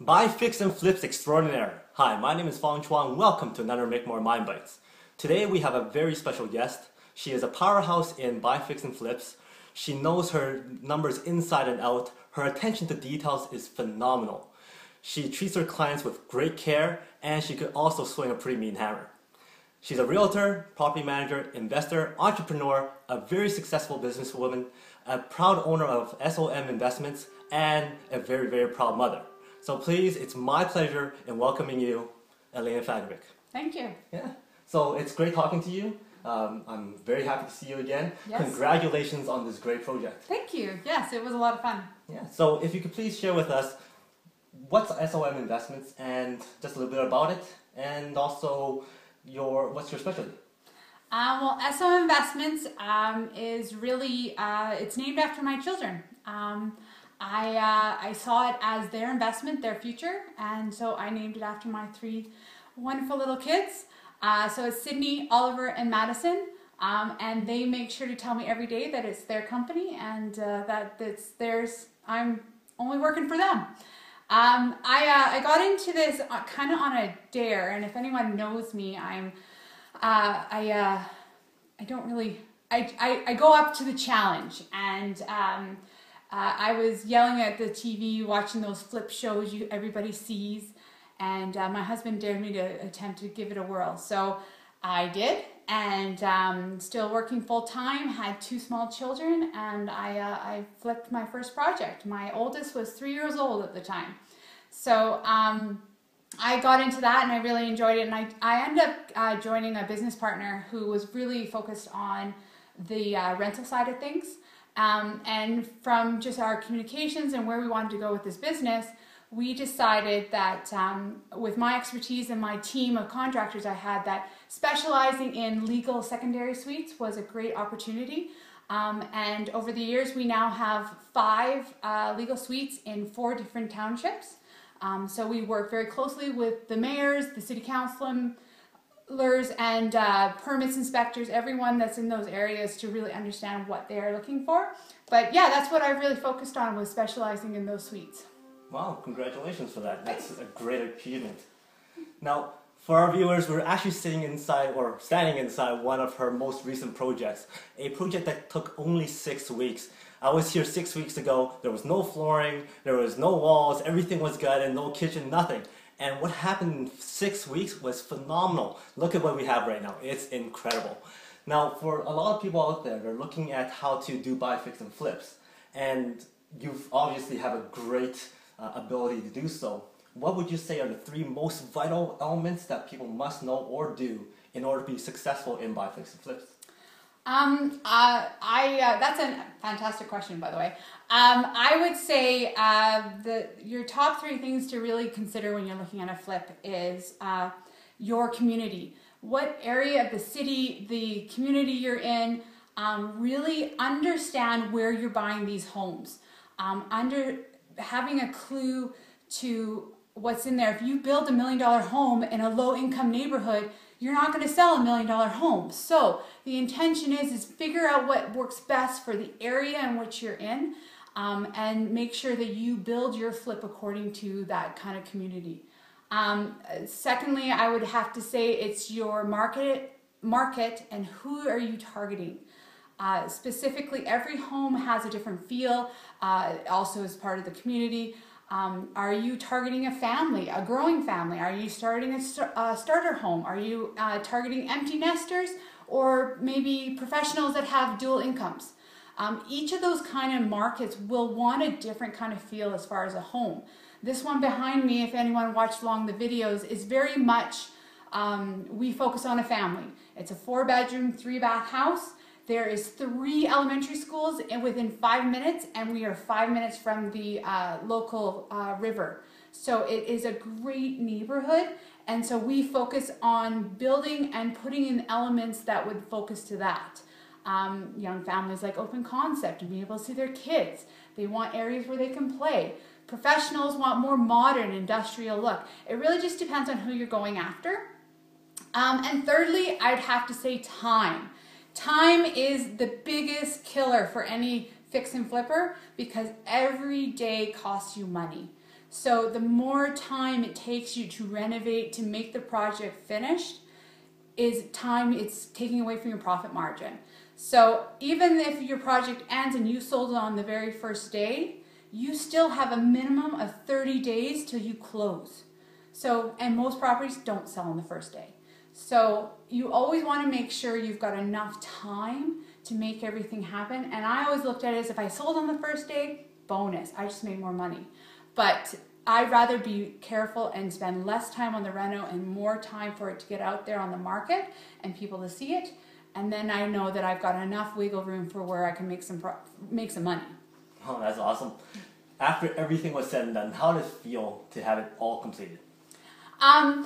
Buy, Fix, and Flips Extraordinaire. Hi, my name is Fong Chuang. Welcome to another Make More Mind Bites. Today we have a very special guest. She is a powerhouse in Buy, Fix, and Flips. She knows her numbers inside and out. Her attention to details is phenomenal. She treats her clients with great care, and she could also swing a pretty mean hammer. She's a realtor, property manager, investor, entrepreneur, a very successful businesswoman, a proud owner of SOM Investments, and a very, very proud mother. So please, it's my pleasure in welcoming you, Elena. Thank you. Yeah. So it's great talking to you. I'm very happy to see you again. Yes. Congratulations on this great project. Thank you. Yes, it was a lot of fun. Yeah. So if you could please share with us what's SOM Investments and just a little bit about it, and also what's your specialty? Well, SOM Investments is really, it's named after my children. I saw it as their investment, their future, and so I named it after my three wonderful little kids. So it's Sydney, Oliver, and Madison, and they make sure to tell me every day that it's their company and that it's theirs. I'm only working for them. I got into this kind of on a dare, and if anyone knows me, I go up to the challenge, and I was yelling at the TV, watching those flip shows everybody sees, and my husband dared me to attempt to give it a whirl. So I did, and still working full time, had two small children, and I flipped my first project. My oldest was 3 years old at the time. So I got into that, and I really enjoyed it, and I ended up joining a business partner who was really focused on the rental side of things. And from just our communications and where we wanted to go with this business, we decided that with my expertise and my team of contractors I had, that specializing in legal secondary suites was a great opportunity. And over the years, we now have 5 legal suites in 4 different townships. So we work very closely with the mayors, the city councilors, and permits inspectors, everyone that's in those areas, to really understand what they are looking for. But yeah, that's what I really focused on, was specializing in those suites. Wow, congratulations for that. That's a great achievement. Now, for our viewers, we're actually standing inside one of her most recent projects, a project that took only 6 weeks. I was here 6 weeks ago. There was no flooring, there was no walls, everything was gutted, no kitchen, nothing. And what happened in 6 weeks was phenomenal. Look at what we have right now. It's incredible. Now, for a lot of people out there, they're looking at how to do buy, fix, and flips. And you obviously have a great ability to do so. What would you say are the 3 most vital elements that people must know or do in order to be successful in buy, fix, and flips? That's a fantastic question, by the way. I would say your top 3 things to really consider when you're looking at a flip is your community. What area of the city, the community you're in, really understand where you're buying these homes. Having a clue to what's in there. If you build $1 million home in a low-income neighborhood, you're not going to sell $1 million home. So the intention is figure out what works best for the area in which you're in, and make sure that you build your flip according to that kind of community. Secondly, I would have to say it's your market and who are you targeting. Specifically, every home has a different feel, also as part of the community. Are you targeting a family, a growing family? Are you starting a starter home? Are you targeting empty nesters, or maybe professionals that have dual incomes? Each of those kind of markets will want a different kind of feel as far as a home. This one behind me, if anyone watched along the videos, is very much, we focus on a family. It's a 4-bedroom, 3-bath house. There is 3 elementary schools within 5 minutes, and we are 5 minutes from the local river. So it is a great neighborhood, and so we focus on building and putting in elements that would focus to that. Young families like open concept and being able to see their kids. They want areas where they can play. Professionals want more modern, industrial look. It really just depends on who you're going after. And thirdly, I'd have to say time. Time is the biggest killer for any fix and flipper, because every day costs you money. So the more time it takes you to renovate, to make the project finished, is time it's taking away from your profit margin. So even if your project ends and you sold it on the very first day, you still have a minimum of 30 days till you close. So, and most properties don't sell on the first day. So you always want to make sure you've got enough time to make everything happen. And I always looked at it as if I sold on the first day, bonus, I just made more money. But I'd rather be careful and spend less time on the reno and more time for it to get out there on the market and people to see it. And then I know that I've got enough wiggle room for where I can make some money. Oh, that's awesome. After everything was said and done, how did it feel to have it all completed? To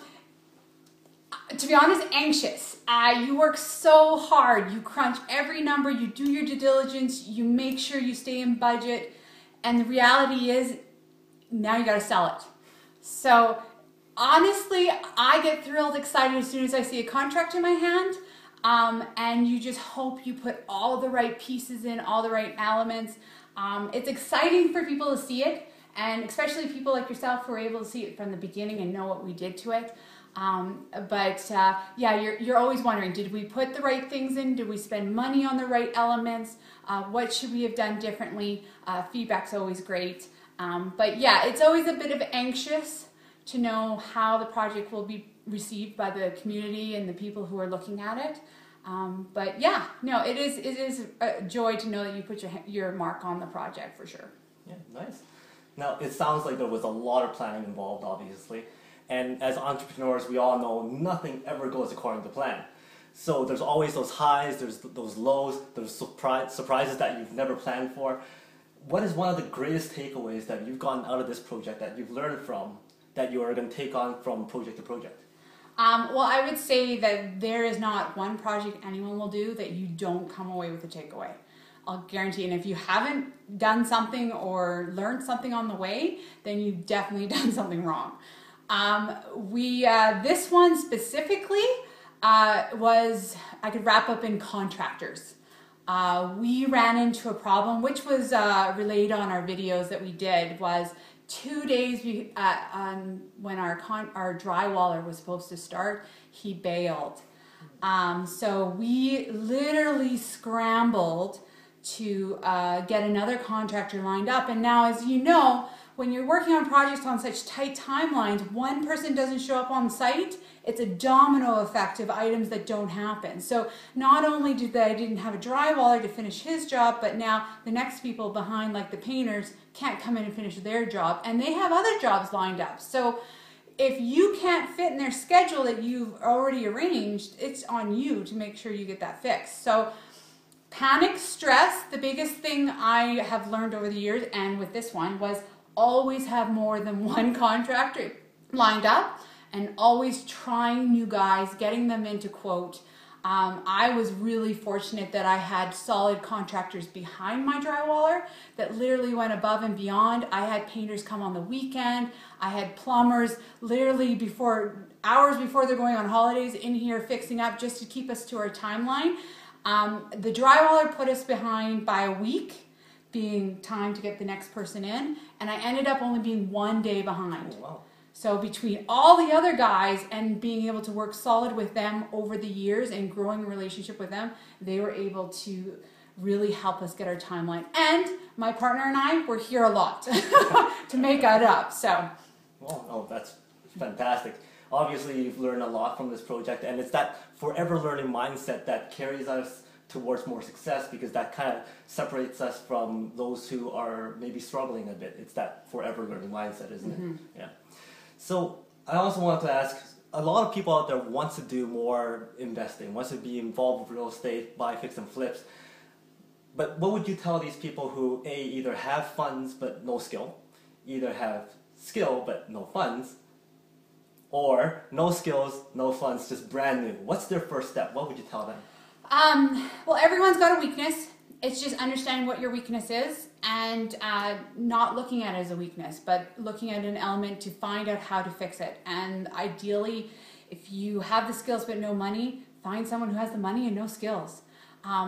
be honest, anxious. You work so hard. You crunch every number. You do your due diligence. You make sure you stay in budget. And the reality is, now you got to sell it. So honestly, I get thrilled, excited as soon as I see a contract in my hand. And you just hope you put all the right pieces in, all the right elements. It's exciting for people to see it, and especially people like yourself who are able to see it from the beginning and know what we did to it. Yeah, you're always wondering, did we put the right things in? Did we spend money on the right elements? What should we have done differently? Feedback's always great. But yeah, it's always a bit of anxious to know how the project will be received by the community and the people who are looking at it. But yeah, no, it is a joy to know that you put your mark on the project for sure. Yeah, nice. Now, it sounds like there was a lot of planning involved, obviously. And as entrepreneurs, we all know nothing ever goes according to plan. So there's always those highs, there's those lows, there's surprises that you've never planned for. What is one of the greatest takeaways that you've gotten out of this project, that you've learned from, that you are going to take on from project to project? Well, I would say that there is not one project anyone will do that you don't come away with a takeaway. I'll guarantee. And if you haven't done something or learned something on the way, then you've definitely done something wrong. This one specifically was, I could wrap up in contractors. We ran into a problem, which was relayed on our videos that we did, was 2 days when our drywaller was supposed to start, he bailed. So we literally scrambled to get another contractor lined up. And now, as you know, when you're working on projects on such tight timelines, one person doesn't show up on site, it's a domino effect of items that don't happen. So not only didn't have a drywaller to finish his job, but now the next people behind, like the painters, can't come in and finish their job, and they have other jobs lined up. So if you can't fit in their schedule that you've already arranged, it's on you to make sure you get that fixed. So panic, stress, the biggest thing I have learned over the years, and with this one, was always have more than one contractor lined up, and always trying new guys, getting them into quote. I was really fortunate that I had solid contractors behind my drywaller that literally went above and beyond. I had painters come on the weekend. I had plumbers literally hours before they're going on holidays in here fixing up just to keep us to our timeline. The drywaller put us behind by a week, being time to get the next person in, and I ended up only being 1 day behind. Oh, wow. So between all the other guys and being able to work solid with them over the years and growing a relationship with them, they were able to really help us get our timeline. And my partner and I were here a lot to make that up. So, well, oh, that's fantastic. Obviously, you've learned a lot from this project, and it's that forever learning mindset that carries us towards more success, because that kind of separates us from those who are maybe struggling a bit. It's that forever learning mindset, isn't it? Yeah. So I also wanted to ask, a lot of people out there want to do more investing, wants to be involved with real estate, buy, fix, and flips. But what would you tell these people who either have funds but no skill, either have skill but no funds, or no skills, no funds, just brand new? What's their first step? What would you tell them? Well, everyone's got a weakness. It's just understanding what your weakness is and not looking at it as a weakness, but looking at an element to find out how to fix it. And ideally, if you have the skills but no money, find someone who has the money and no skills.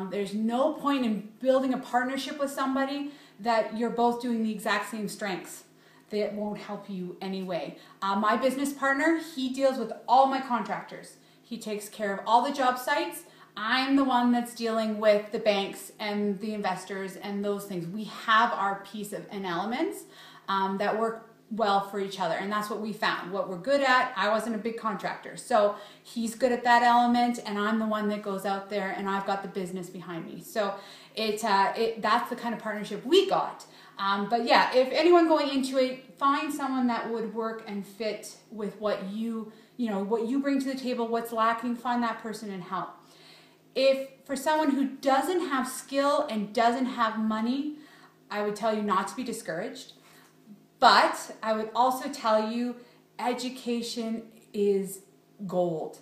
There's no point in building a partnership with somebody that you're both doing the exact same strengths. that won't help you anyway. My business partner, he deals with all my contractors. He takes care of all the job sites. I'm the one that's dealing with the banks and the investors and those things. We have our piece of and elements that work well for each other, and that's what we found. What we're good at, I wasn't a big contractor, so he's good at that element, and I'm the one that goes out there, and I've got the business behind me. So that's the kind of partnership we got. But yeah, if anyone going into it, find someone that would work and fit with what what you bring to the table, what's lacking, find that person and help. If for someone who doesn't have skill and doesn't have money, I would tell you not to be discouraged. But I would also tell you education is gold.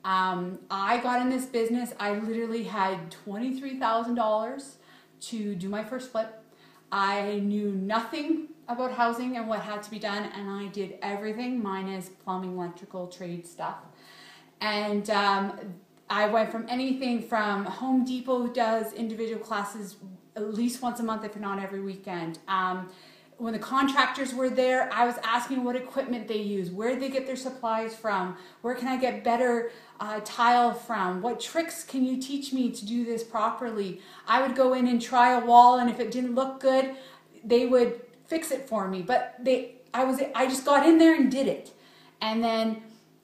I got in this business, I literally had $23,000 to do my first flip. I knew nothing about housing and what had to be done, and I did everything minus plumbing, electrical, trade stuff. And I went from anything from Home Depot does individual classes at least once a month, if not every weekend. When the contractors were there, I was asking what equipment they use, where they get their supplies from, where can I get better tile from, what tricks can you teach me to do this properly. I would go in and try a wall, and if it didn't look good, they would fix it for me. But I just got in there and did it. And then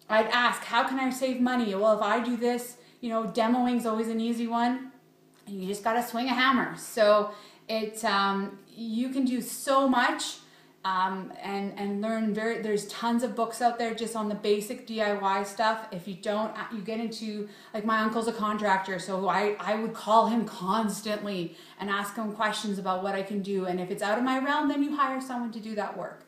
I'd ask, how can I save money? Well, if I do this, demoing is always an easy one. You just got to swing a hammer. So you can do so much and learn. There's tons of books out there just on the basic DIY stuff. If you don't, you get into, like, my uncle's a contractor, so I would call him constantly and ask him questions about what I can do. And if it's out of my realm, then you hire someone to do that work.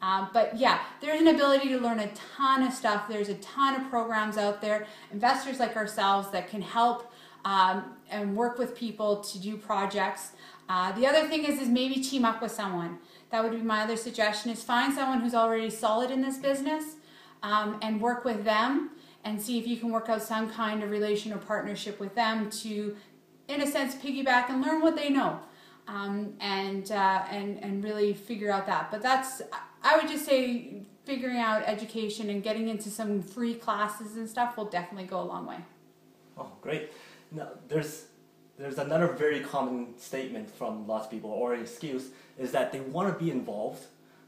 But yeah, there's an ability to learn a ton of stuff. There's a ton of programs out there, investors like ourselves that can help and work with people to do projects. The other thing is maybe team up with someone. That would be my other suggestion, is find someone who's already solid in this business and work with them and see if you can work out some kind of relation or partnership with them to, in a sense, piggyback and learn what they know and really figure out that. But I would just say figuring out education and getting into some free classes and stuff will definitely go a long way. Oh, great. Now, there's another very common statement from lots of people, or excuse, is that they want to be involved,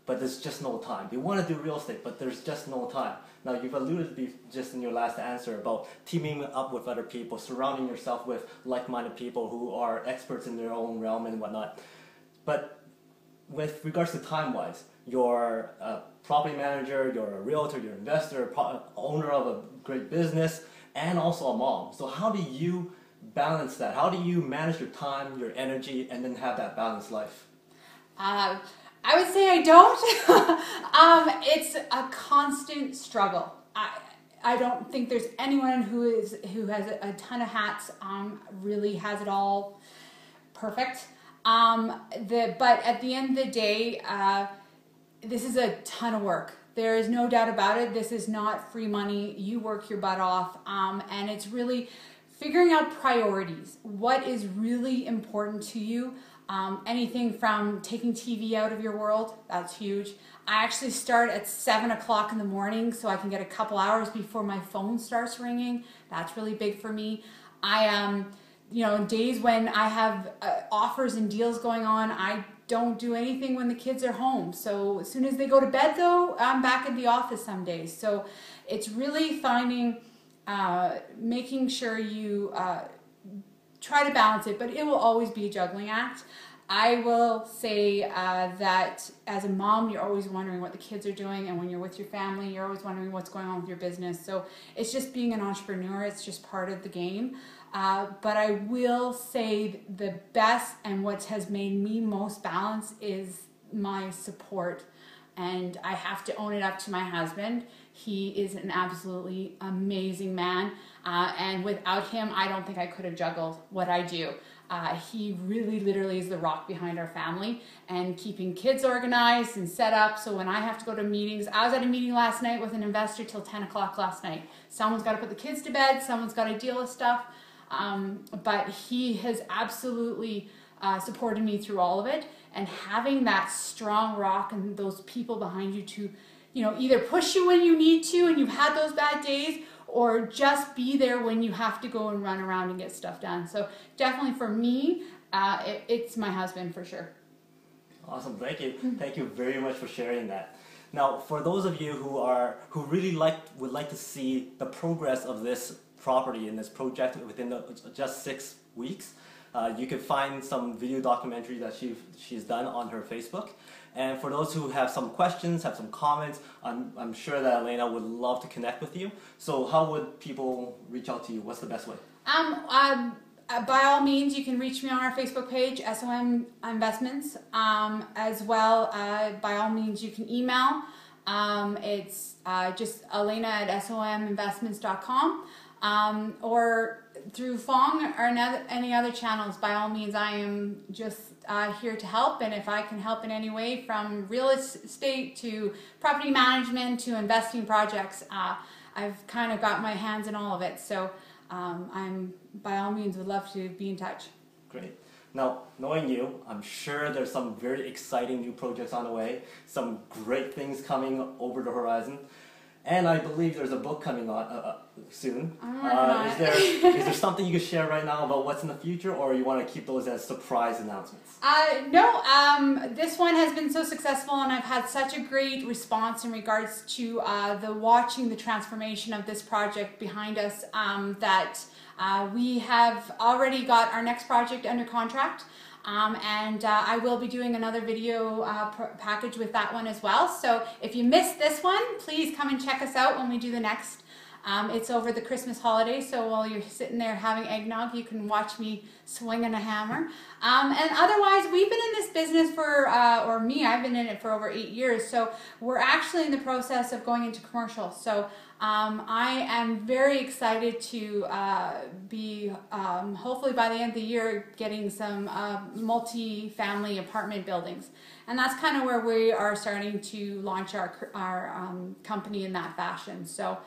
but there's just no time. They want to do real estate, but there's just no time. Now, you've alluded to just in your last answer about teaming up with other people, surrounding yourself with like-minded people who are experts in their own realm and whatnot. But with regards to time-wise, you're a property manager, you're a realtor, you're an investor, owner of a great business, and also a mom. So how do you balance that? How do you manage your time, your energy, and then have that balanced life? I would say I don't. It's a constant struggle. I don't think there's anyone who has a ton of hats really has it all perfect. But at the end of the day, this is a ton of work. There is no doubt about it. This is not free money. You work your butt off, and it's really figuring out priorities. What is really important to you? Anything from taking TV out of your world, that's huge. I actually start at 7 o'clock in the morning so I can get a couple hours before my phone starts ringing. That's really big for me. Days when I have offers and deals going on, I don't do anything when the kids are home. So as soon as they go to bed, though, I'm back at the office some days. So it's really finding, making sure you try to balance it, but it will always be a juggling act. I will say that as a mom, you're always wondering what the kids are doing, and when you're with your family, you're always wondering what's going on with your business. So it's just being an entrepreneur. It's just part of the game. But I will say the best and what has made me most balanced is my support. And I have to own it up to my husband. He is an absolutely amazing man. And without him, I don't think I could have juggled what I do. He really literally is the rock behind our family and keeping kids organized and set up. So when I have to go to meetings, I was at a meeting last night with an investor till 10 o'clock last night. Someone's got to put the kids to bed. Someone's got to deal with stuff. But he has absolutely supported me through all of it. and having that strong rock and those people behind you to, either push you when you need to and you've had those bad days, or just be there when you have to go and run around and get stuff done. So definitely for me, it's my husband for sure. Awesome, thank you. Thank you very much for sharing that. Now, for those of you who really would like to see the progress of this property and this project within just 6 weeks, you can find some video documentary that she's done on her Facebook. And for those who have some questions, have some comments, I'm sure that Elena would love to connect with you. So how would people reach out to you? What's the best way? By all means, you can reach me on our Facebook page, SOM Investments. As well, by all means, you can email. It's just Elena at sominvestments.com. Or through Fong or any other channels. By all means, I am just here to help, and if I can help in any way, from real estate to property management to investing projects, I've kind of got my hands in all of it. So I'm by all means would love to be in touch. Great. Now, knowing you, I'm sure there's some very exciting new projects on the way, some great things coming over the horizon. And I believe there's a book coming on soon. Is there something you can share right now about what's in the future, or you want to keep those as surprise announcements? No, this one has been so successful, and I've had such a great response in regards to watching the transformation of this project behind us, that we have already got our next project under contract. And I will be doing another video package with that one as well. So if you missed this one, please come and check us out when we do the next. It's over the Christmas holiday, so while you're sitting there having eggnog, you can watch me swinging a hammer. And otherwise, we've been in this business for, or me, I've been in it for over 8 years. So we're actually in the process of going into commercial. So I am very excited to be, hopefully by the end of the year, getting some multi-family apartment buildings. And that's kind of where we are starting to launch our company in that fashion. So,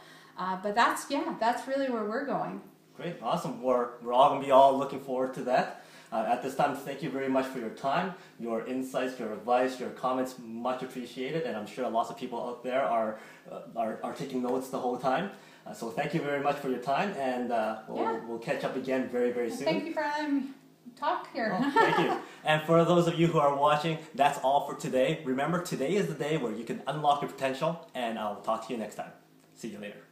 but that's really where we're going. Great, awesome. We're all going to be all looking forward to that. At this time, thank you very much for your time, your insights, your advice, your comments, much appreciated, and I'm sure lots of people out there are taking notes the whole time. So thank you very much for your time, and we'll catch up again very, very soon. Thank you for letting me talk here. Oh, thank you. And for those of you who are watching, that's all for today. Remember, today is the day where you can unlock your potential, and I'll talk to you next time. See you later.